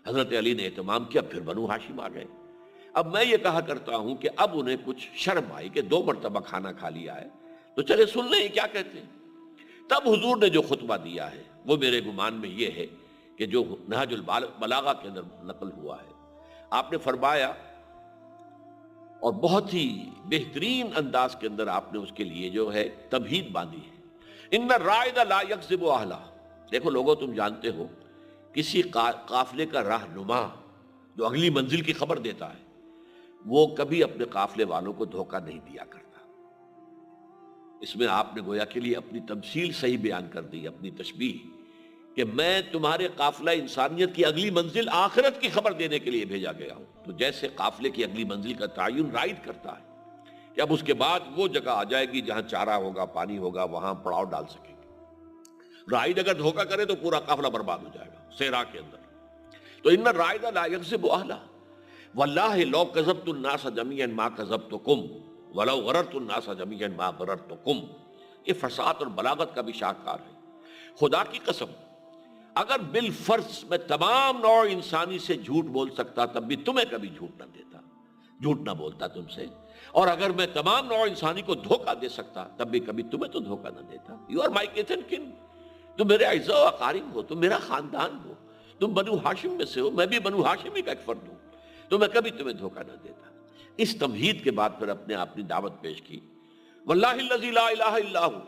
حضرت علی نے اہتمام کیا، پھر بنو ہاشم آ گئے. اب میں یہ کہا کرتا ہوں کہ اب انہیں کچھ شرم آئی کہ 2 مرتبہ کھانا کھا لیا ہے، تو چلے سن لیں یہ کیا کہتے ہیں. تب حضور نے جو خطبہ دیا ہے وہ میرے گمان میں یہ ہے کہ جو نہج البلاغہ کے اندر نقل ہوا ہے. آپ نے فرمایا، اور بہت ہی بہترین انداز کے اندر آپ نے اس کے لیے جو ہے تمہید باندھی ہے. ان الرائد لا یکذب اہلہ. دیکھو لوگوں، تم جانتے ہو کسی قافلے کا رہنما جو اگلی منزل کی خبر دیتا ہے وہ کبھی اپنے قافلے والوں کو دھوکہ نہیں دیا کرتا. اس میں آپ نے گویا کے لیے اپنی تمثیل صحیح بیان کر دی، اپنی تشبیہ، کہ میں تمہارے قافلہ انسانیت کی اگلی منزل آخرت کی خبر دینے کے لیے بھیجا گیا ہوں. تو جیسے قافلے کی اگلی منزل کا تعین رائد کرتا ہے کہ اب اس کے بعد وہ جگہ آ جائے گی جہاں چارہ ہوگا، پانی ہوگا، وہاں پڑاؤ ڈال سکیں گے. رائد اگر دھوکہ کرے تو پورا قافلہ برباد ہو جائے گا صحرا کے اندر. تو ان الرائد لا یکذب اہلہ واللہ لو کذبت الناس جميعا ما کذبتکم ولو غررت الناس جميعا ما غررتکم. یہ فصاحت اور بلاغت کا بھی شاہکار ہے. خدا کی قسم اگر بالفرض میں تمام نوع انسانی سے جھوٹ بول سکتا تب بھی تمہیں کبھی جھوٹ نہ دیتا، جھوٹ نہ بولتا تم سے. اور اگر میں تمام نوع انسانی کو دھوکہ دے سکتا تب بھی کبھی تمہیں تو دھوکہ نہ دیتا. You are my kith and kin. تم میرے اعزا و اقارب ہو، تم میرا خاندان ہو، تم بنو ہاشم میں سے ہو، میں بھی بنو ہاشمی کا ایک فرد ہوں. تو میں کبھی تمہیں دھوکہ نہ دیتا۔ اس تمہید کے بعد پھر اپنی دعوت پیش کی، واللہ الذی لا الہ الا ہو،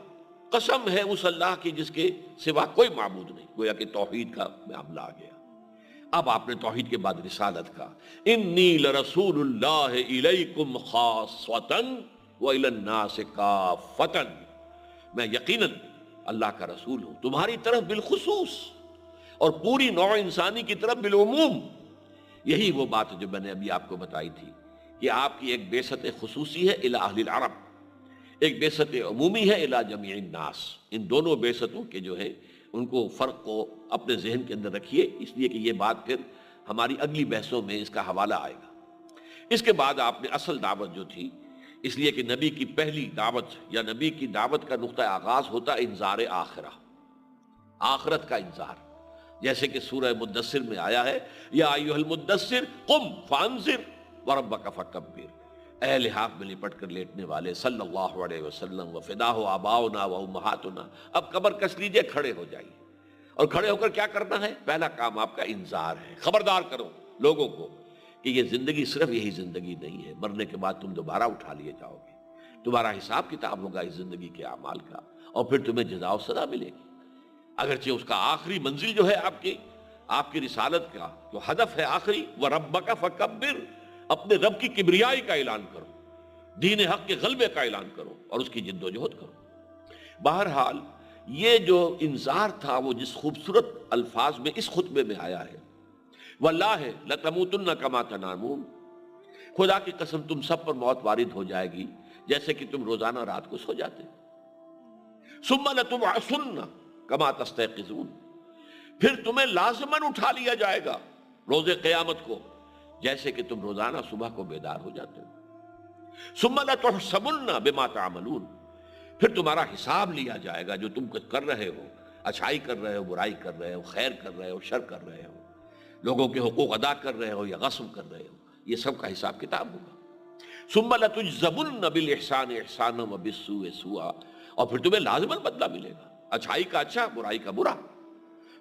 قسم ہے اس اللہ کی جس کے سوا کوئی معبود نہیں۔ گویا کہ توحید کا معاملہ آ گیا۔ اب آپ نے توحید کے بعد رسالت کا، انی لرسول اللہ الیکم خاصۃ والی الناس کافۃ، میں یقیناً اللہ کا رسول ہوں تمہاری طرف بالخصوص اور پوری نوع انسانی کی طرف بالعموم۔ یہی وہ بات جو میں نے ابھی آپ کو بتائی تھی کہ آپ کی ایک بعثت خصوصی ہے الی اہل العرب، ایک بعثت عمومی ہے الی جمیع الناس۔ ان دونوں بعثتوں کے جو ہے ان کو فرق کو اپنے ذہن کے اندر رکھیے، اس لیے کہ یہ بات پھر ہماری اگلی بحثوں میں اس کا حوالہ آئے گا۔ اس کے بعد آپ نے اصل دعوت جو تھی، اس لیے کہ نبی کی پہلی دعوت یا نبی کی دعوت کا نقطہ آغاز ہوتا انذار آخرہ، آخرت کا انذار، جیسے کہ سورہ مدثر میں آیا ہے، یا ایھا المدثر قم فانذر وربک فکبر، اے لحاف میں لپٹ کر لیٹنے والے صلی اللہ علیہ وسلم، وفداہ آباؤنا و امہاتنا، اب کمر کس لیجئے، کھڑے ہو جائیے، اور کھڑے ہو کر کیا کرنا ہے؟ پہلا کام آپ کا انذار ہے، خبردار کرو لوگوں کو کہ یہ زندگی صرف یہی زندگی نہیں ہے، مرنے کے بعد تم دوبارہ اٹھا لیے جاؤ گے، تمہارا حساب کتاب ہوگا اس زندگی کے اعمال کا، اور پھر تمہیں جزا و سزا ملے گی۔ اگرچہ اس کا آخری منزل جو ہے آپ کی رسالت کا جو ہدف ہے آخری، وَرَبَّكَ فَكَبِّرْ، اپنے رب کی کبریائی کا اعلان کرو، دین حق کے غلبے کا اعلان کرو، اور اس کی جد و جہد کرو۔ بہرحال یہ جو انذار تھا وہ جس خوبصورت الفاظ میں اس خطبے میں آیا ہے، واللہ لتموتن کما تنامون، خدا کی قسم تم سب پر موت وارد ہو جائے گی جیسے کہ تم روزانہ رات کو سو جاتے، ثم لتبعثن کما تستيقظون، پھر تمہیں لازماً اٹھا لیا جائے گا روز قیامت کو جیسے کہ تم روزانہ صبح کو بیدار ہو جاتے ہو، ثم لتحسبن بما تعملون، پھر تمہارا حساب لیا جائے گا جو تم کچھ کر رہے ہو، اچھائی کر رہے ہو، برائی کر رہے ہو، خیر کر رہے ہو، شر کر رہے ہو، لوگوں کے حقوق ادا کر رہے ہو یا غصب کر رہے ہو، یہ سب کا حساب کتاب ہوگا۔ ثم لتجزون بالاحسان احسانا وبالسوء سوءا، اور پھر تمہیں لازماً بدلہ ملے گا، اچھائی کا اچھا، برائی کا برا۔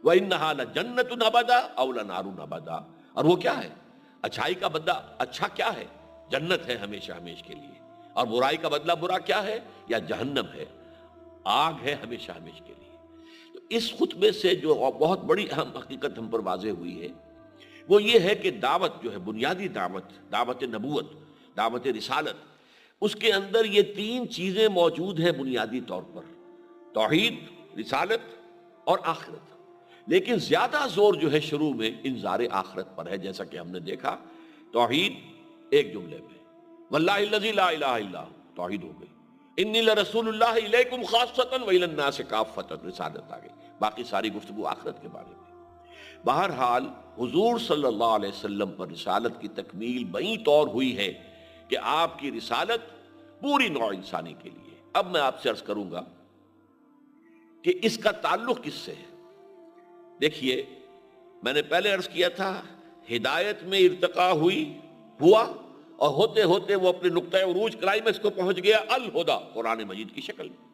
وَإِنَّهَا لَجَنَّةٌ أَبَدًا أَوْ لَنَارٌ أَبَدًا، اور وہ کیا ہے؟ اچھائی کا بدلہ اچھا کیا ہے؟ جنت ہے ہمیشہ ہمیش کے لیے، اور برائی کا بدلہ برا کیا ہے؟ یا جہنم ہے، آگ ہے ہمیشہ ہمیش کے لیے۔ تو اس خطبے سے جو بہت بڑی اہم حقیقت ہم پر واضح ہوئی ہے وہ یہ ہے کہ دعوت جو ہے، بنیادی دعوت، دعوت نبوت، دعوت رسالت، اس کے اندر یہ تین چیزیں موجود ہیں بنیادی طور پر، توحید، رسالت اور آخرت۔ لیکن زیادہ زور جو ہے شروع میں انذار آخرت پر ہے، جیسا کہ ہم نے دیکھا توحید ایک جملے میں، واللہ الذی لا الہ الا ہو، توحید ہو گئی، انی لرسول اللہ الیکم خاصۃ والی الناس کافۃ، رسالت آ گئی، باقی ساری گفتگو آخرت کے بارے میں۔ بہرحال حضور صلی اللہ علیہ وسلم پر رسالت کی تکمیل بئی طور ہوئی ہے کہ آپ کی رسالت پوری نوع انسانی کے لیے۔ اب میں آپ سے عرض کروں گا کہ اس کا تعلق کس سے ہے۔ دیکھیے، میں نے پہلے عرض کیا تھا ہدایت میں ارتقا ہوا اور ہوتے ہوتے وہ اپنے نقطہ عروج کلائمیکس کو پہنچ گیا الہدا، قرآن مجید کی شکل میں۔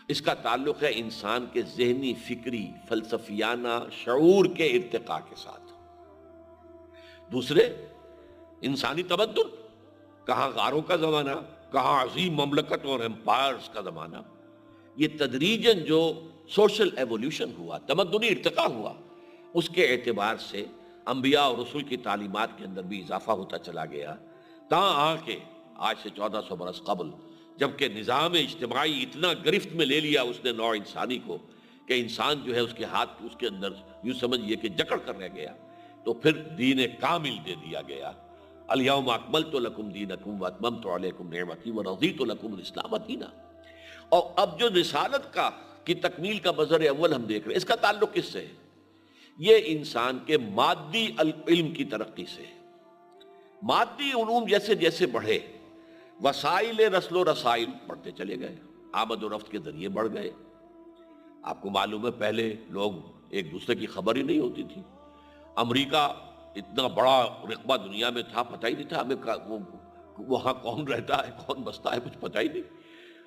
اس کا تعلق ہے انسان کے ذہنی، فکری، فلسفیانہ شعور کے ارتقاء کے ساتھ۔ دوسرے، انسانی تمدن، کہاں غاروں کا زمانہ، کہاں عظیم مملکت اور امپائرز کا زمانہ، یہ تدریجاً جو سوشل ایولیوشن ہوا، تمدنی ارتقاء ہوا، اس کے اعتبار سے انبیاء اور رسول کی تعلیمات کے اندر بھی اضافہ ہوتا چلا گیا، تاں آ کے آج سے 1400 برس قبل جبکہ نظام اجتماعی اتنا گرفت میں لے لیا اس نے نوع انسانی کو کہ انسان جو ہے اس کے ہاتھ اس کے اندر یوں سمجھئے کہ جکڑ کر رہ گیا، تو پھر دین کامل دے دیا گیا، الیوم اکملت لکم دینکم واتممت علیکم نعمتی ورضیت لکم الاسلام دینا۔ اور اب جو رسالت کی تکمیل کا بذر اول ہم دیکھ رہے ہیں، اس کا تعلق کس سے ہے؟ یہ انسان کے مادی علم کی ترقی سے۔ مادی علوم جیسے جیسے بڑھے، وسائل رسل و رسائل بڑھتے چلے گئے، آمد و رفت کے ذریعے بڑھ گئے۔ آپ کو معلوم ہے پہلے لوگ ایک دوسرے کی خبر ہی نہیں ہوتی تھی، امریکہ اتنا بڑا رقبہ دنیا میں تھا، پتہ ہی نہیں تھا ہمیں وہاں کون رہتا ہے، کون بستا ہے، کچھ پتہ ہی نہیں۔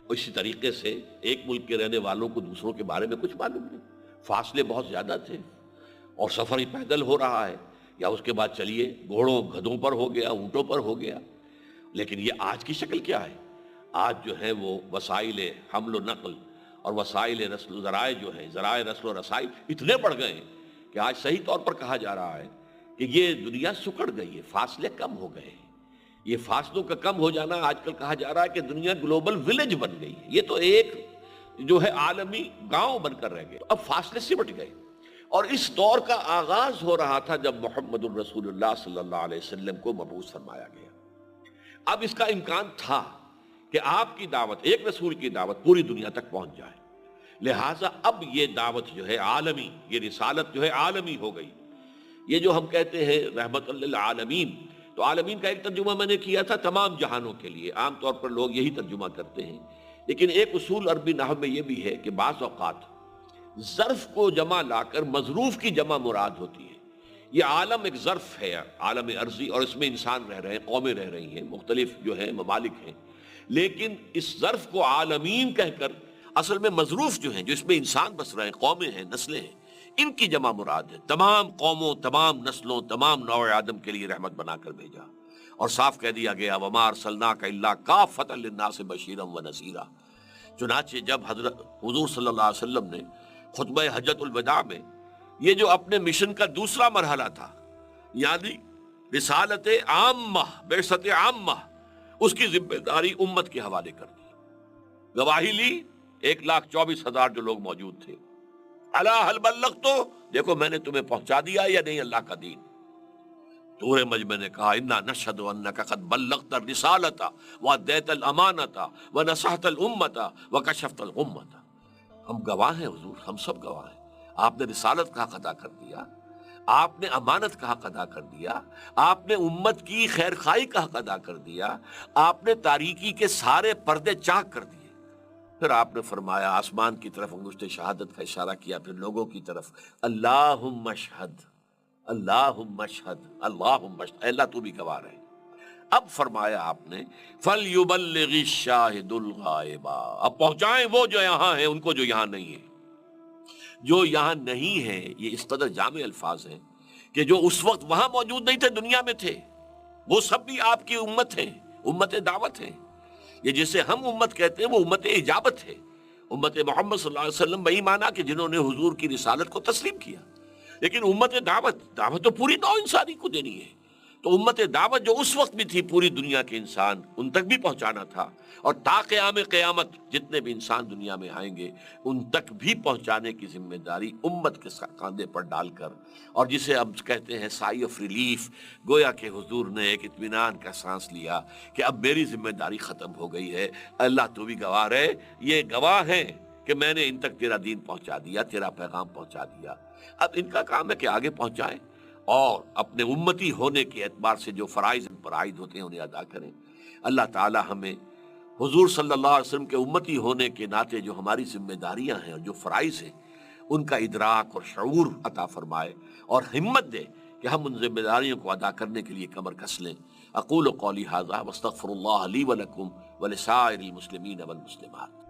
اسی طریقے سے ایک ملک کے رہنے والوں کو دوسروں کے بارے میں کچھ معلوم نہیں، فاصلے بہت زیادہ تھے، اور سفر ہی پیدل ہو رہا ہے، یا اس کے بعد چلیے گھوڑوں گدھوں پر ہو گیا، اونٹوں پر ہو گیا. لیکن یہ آج کی شکل کیا ہے؟ آج جو ہے وہ وسائل حمل و نقل اور وسائل رسل و ذرائع جو ہیں، ذرائع رسل و رسائی اتنے بڑھ گئے ہیں کہ آج صحیح طور پر کہا جا رہا ہے کہ یہ دنیا سکڑ گئی ہے، فاصلے کم ہو گئے ہیں. یہ فاصلوں کا کم ہو جانا آج کل کہا جا رہا ہے کہ دنیا گلوبل ولیج بن گئی ہے. یہ تو ایک جو ہے عالمی گاؤں بن کر رہ گئے. اب فاصلے سمٹ گئے. اور اس دور کا آغاز ہو رہا تھا جب محمد الرسول اللہ صلی اللہ علیہ وسلم کو مبعوث فرمایا گیا. اب اس کا امکان تھا کہ آپ کی دعوت، ایک رسول کی دعوت پوری دنیا تک پہنچ جائے. لہٰذا اب یہ دعوت جو ہے عالمی، یہ رسالت جو ہے عالمی ہو گئی. یہ جو ہم کہتے ہیں رحمت للعالمین، تو عالمین کا ایک ترجمہ میں نے کیا تھا تمام جہانوں کے لیے. عام طور پر لوگ یہی ترجمہ کرتے ہیں، لیکن ایک اصول عربی نحو میں یہ بھی ہے کہ بعض اوقات ظرف کو جمع لا کر مظروف کی جمع مراد ہوتی ہے. یہ عالم ایک ظرف ہے، عالم ارضی، اور اس میں انسان رہ رہے ہیں، قومیں رہ رہی ہیں، مختلف جو ہیں ممالک ہیں. لیکن اس ظرف کو عالمین کہہ کر اصل میں مظروف جو ہیں، جو اس میں انسان بس رہے ہیں، قومیں ہیں، نسلیں ہیں، ان کی جمع مراد ہے. تمام قوموں، تمام نسلوں، تمام نوع آدم کے لیے رحمت بنا کر بھیجا. اور صاف کہہ دیا گیا وَمَا أَرْسَلْنَاكَ إِلَّا كَافَّةً لِلنَّاسِ بَشِيرًا وَنَذِيرًا. چنانچہ جب حضرت حضور صلی اللہ علیہ وسلم نے خطبہ حجۃ الوداع میں یہ جو اپنے مشن کا دوسرا مرحلہ تھا، یعنی رسالت عامہ، بعثت عامہ، اس کی ذمہ داری امت کے حوالے کر دی. گواہی لی 1,24,000 جو لوگ موجود تھے. الا هل بلغت، دیکھو میں نے تمہیں پہنچا دیا یا نہیں اللہ کا دین. سورہ مجمع نے کہا انا نشهد انك قد بلغت الرسالة واديت الامانة ونصحت الامة وكشفت الغمة. ہم گواہ ہیں حضور، ہم سب گواہ ہیں. آپ نے رسالت کا حق ادا کر دیا، آپ نے امانت کا حق ادا کر دیا، آپ نے امت کی خیر خواہی کا حق ادا کر دیا، آپ نے تاریکی کے سارے پردے چاک کر دیے. پھر آپ نے فرمایا، آسمان کی طرف انگشت شہادت کا اشارہ کیا، پھر لوگوں کی طرف، اللہم اشہد، اللہم اشہد، اللہم اشہد، اے اللہ تو بھی گواہ رہے. اب فرمایا آپ نے فَلْيُبَلِّغِ الشَّاهِدُ الْغَائِبَ، اب پہنچائیں وہ جو یہاں ہیں ان کو جو یہاں نہیں ہیں. جو یہاں نہیں ہیں، یہ اس قدر جامع الفاظ ہیں کہ جو اس وقت وہاں موجود نہیں تھے، دنیا میں تھے، وہ سب بھی آپ کی امت ہیں، امت دعوت ہیں. یہ جسے ہم امت کہتے ہیں وہ امت اجابت ہے. امت محمد صلی اللہ علیہ وسلم وہی مانا کہ جنہوں نے حضور کی رسالت کو تسلیم کیا. لیکن امت دعوت تو پوری نوع انسانی کو دینی ہے. تو امت دعوت جو اس وقت بھی تھی، پوری دنیا کے انسان ان تک بھی پہنچانا تھا. اور تا قیام قیامت جتنے بھی انسان دنیا میں آئیں گے ان تک بھی پہنچانے کی ذمہ داری امت کے کاندھے پر ڈال کر، اور جسے ہم کہتے ہیں سائی آف ریلیف، گویا کہ حضور نے ایک اطمینان کا سانس لیا کہ اب میری ذمہ داری ختم ہو گئی ہے. اللہ تو بھی گواہ رہے، یہ گواہ ہیں کہ میں نے ان تک تیرا دین پہنچا دیا، تیرا پیغام پہنچا دیا. اب ان کا کام ہے کہ آگے پہنچائیں اور اپنے امتی ہونے کے اعتبار سے جو فرائض ان پر عائد ہوتے ہیں انہیں ادا کریں. اللہ تعالی ہمیں حضور صلی اللہ علیہ وسلم کے امتی ہونے کے ناطے جو ہماری ذمہ داریاں ہیں اور جو فرائض ہیں ان کا ادراک اور شعور عطا فرمائے، اور ہمت دے کہ ہم ان ذمہ داریوں کو ادا کرنے کے لیے کمر کس لیں. اقول قولی ھذا واستغفر اللہ لی ولکم ولسائر المسلمین والمسلمات.